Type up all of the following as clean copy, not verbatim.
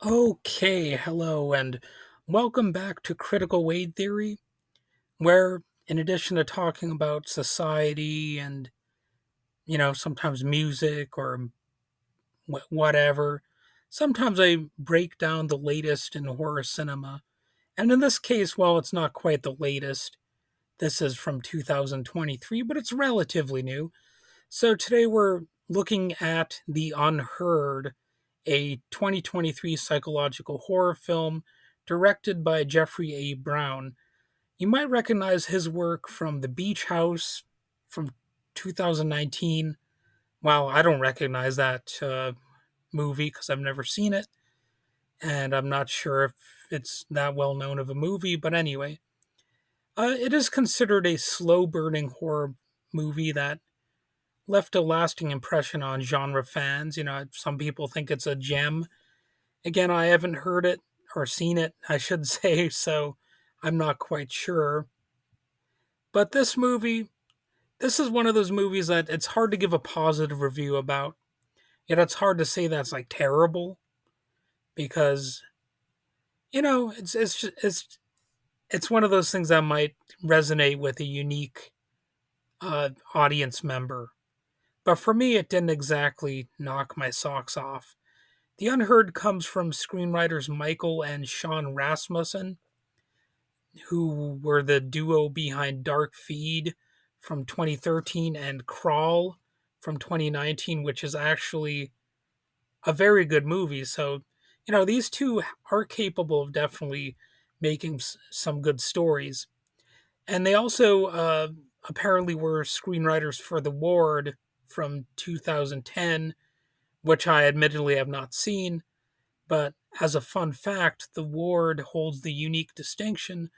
Okay, hello, and welcome back to Critical Weight Theory, where, in addition to talking about society and, sometimes music or whatever, sometimes I break down the latest in horror cinema. And in this case, while it's not quite the latest, this is from 2023, but it's relatively new. So today we're looking at The Unheard, a 2023 psychological horror film directed by Jeffrey A. Brown. You might recognize his work from The Beach House from 2019. Well, I don't recognize that movie because I've never seen it, and I'm not sure if it's that well known of a movie, but anyway. It is considered a slow burning horror movie that left a lasting impression on genre fans. Some people think it's a gem. Again, I haven't heard it or seen it, I should say, so I'm not quite sure. But this is one of those movies that it's hard to give a positive review about. Yet it's hard to say that's like terrible because it's one of those things that might resonate with a unique audience member. But for me, it didn't exactly knock my socks off. The Unheard comes from screenwriters Michael and Sean Rasmussen, who were the duo behind Dark Feed from 2013 and Crawl from 2019, which is actually a very good movie. So, these two are capable of definitely making some good stories. And they also apparently were screenwriters for The Ward from 2010, which I admittedly have not seen. But as a fun fact, The Ward holds the unique distinction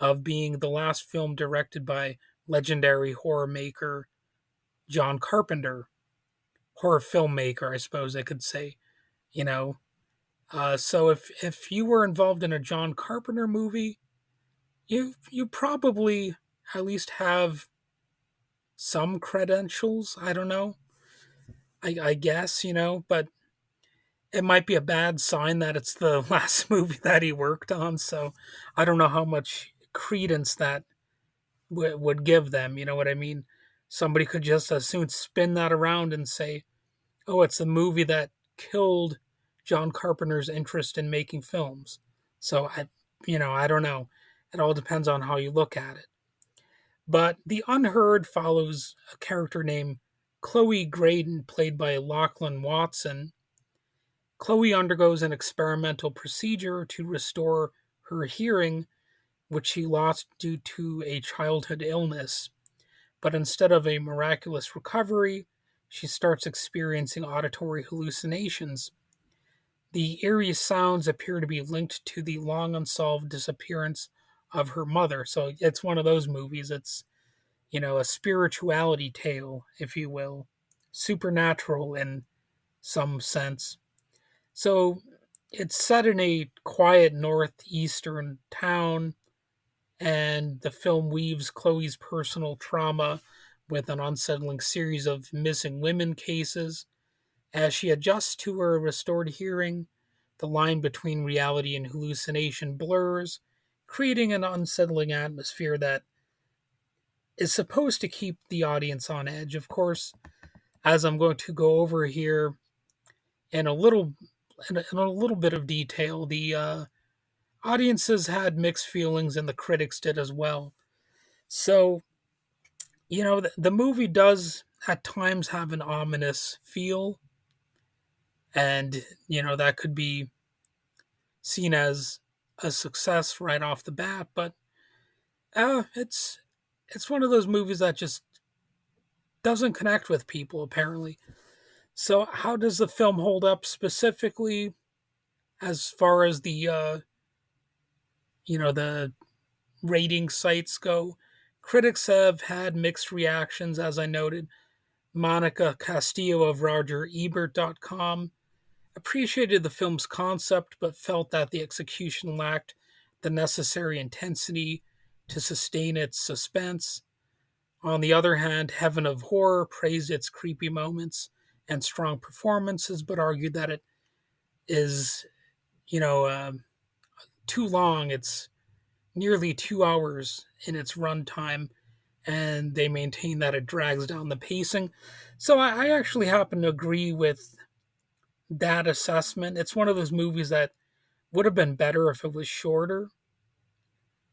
of being the last film directed by legendary horror maker John Carpenter. Horror filmmaker, I suppose I could say. You know, so if you were involved in a John Carpenter movie, you probably at least have some credentials. I don't know. I guess but it might be a bad sign that it's the last movie that he worked on. So I don't know how much credence that would give them. You know what I mean? Somebody could just as soon spin that around and say, "Oh, it's the movie that killed John Carpenter's interest in making films." So I don't know. It all depends on how you look at it. But The Unheard follows a character named Chloe Graydon, played by Lachlan Watson. Chloe undergoes an experimental procedure to restore her hearing, which she lost due to a childhood illness. But instead of a miraculous recovery, she starts experiencing auditory hallucinations. The eerie sounds appear to be linked to the long unsolved disappearance of her mother. So it's one of those movies. It's, a spirituality tale, if you will, supernatural in some sense. So it's set in a quiet northeastern town, and the film weaves Chloe's personal trauma with an unsettling series of missing women cases. As she adjusts to her restored hearing, the line between reality and hallucination blurs, creating an unsettling atmosphere that is supposed to keep the audience on edge. Of course, as I'm going to go over here in a little in a little bit of detail, the audiences had mixed feelings and the critics did as well. So, the movie does at times have an ominous feel, and that could be seen as a success right off the bat, but it's one of those movies that just doesn't connect with people apparently. So how does the film hold up specifically as far as the rating sites go? Critics have had mixed reactions, as I noted. Monica Castillo of RogerEbert.com appreciated the film's concept but felt that the execution lacked the necessary intensity to sustain its suspense. On the other hand, Heaven of Horror praised its creepy moments and strong performances, but argued that it is you know, too long. It's nearly 2 hours in its runtime, and they maintain that it drags down the pacing. So I actually happen to agree with that assessment. It's one of those movies that would have been better if it was shorter.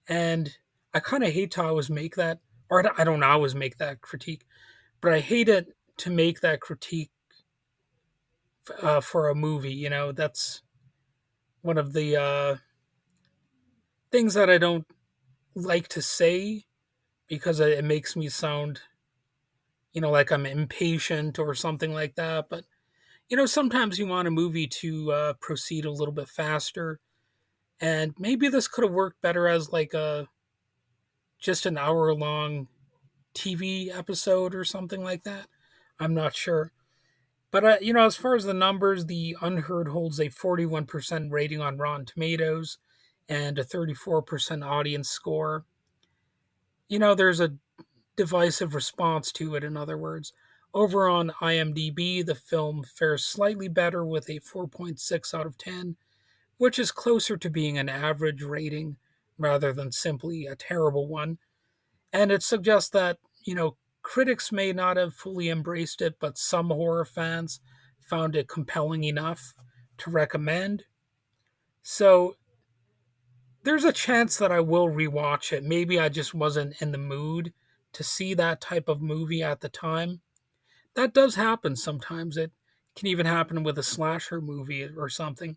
And I kind of hate to always make that, or I don't always make that critique, but I hate it to make that critique for a movie. That's one of the things that I don't like to say because it makes me sound, like I'm impatient or something like that. But, sometimes you want a movie to proceed a little bit faster. And maybe this could have worked better as like just an hour long TV episode or something like that. I'm not sure. But, as far as the numbers, the Unheard holds a 41% rating on Rotten Tomatoes and a 34% audience score. There's a divisive response to it, in other words. Over on IMDb, the film fares slightly better with a 4.6 out of 10, which is closer to being an average rating rather than simply a terrible one. And it suggests that, critics may not have fully embraced it, but some horror fans found it compelling enough to recommend. So there's a chance that I will rewatch it. Maybe I just wasn't in the mood to see that type of movie at the time. That does happen sometimes. It can even happen with a slasher movie or something,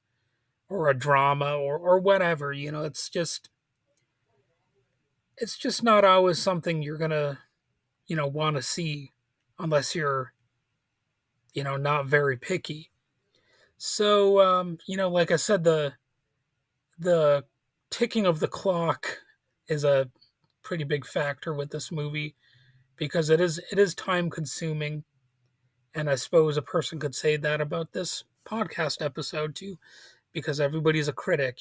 or a drama or whatever. It's just not always something you're gonna, want to see unless you're, not very picky. So, like I said, the ticking of the clock is a pretty big factor with this movie because it is time consuming, and I suppose a person could say that about this podcast episode too, because everybody's a critic.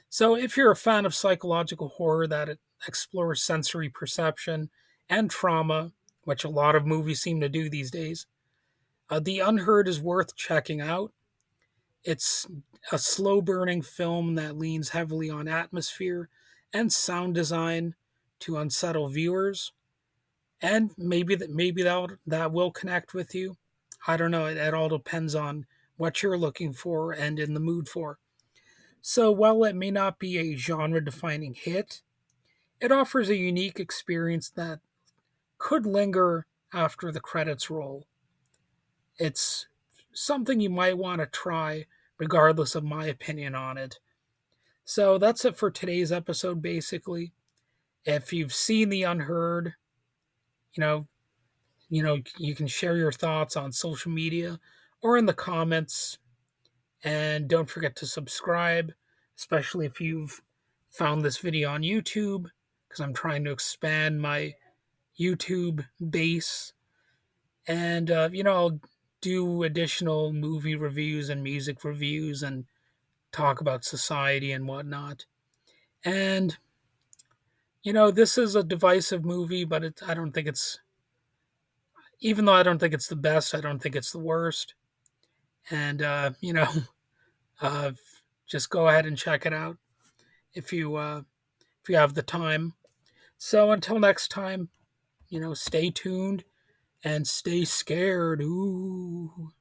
So if you're a fan of psychological horror that explores sensory perception and trauma, which a lot of movies seem to do these days, The Unheard is worth checking out. It's a slow burning film that leans heavily on atmosphere and sound design to unsettle viewers, and maybe that will connect with you. I don't know. It all depends on what you're looking for and in the mood for. So while it may not be a genre defining hit, it offers a unique experience that could linger after the credits roll. It's something you might want to try, regardless of my opinion on it. So that's it for today's episode, basically. If you've seen The Unheard, you know, you can share your thoughts on social media or in the comments. And don't forget to subscribe, especially if you've found this video on YouTube, because I'm trying to expand my YouTube base. And, I'll do additional movie reviews and music reviews and talk about society and whatnot. And, this is a divisive movie, but I don't think it's, even though I don't think it's the best, I don't think it's the worst. And, uh, just go ahead and check it out if you have the time. So until next time, stay tuned and stay scared. Ooh.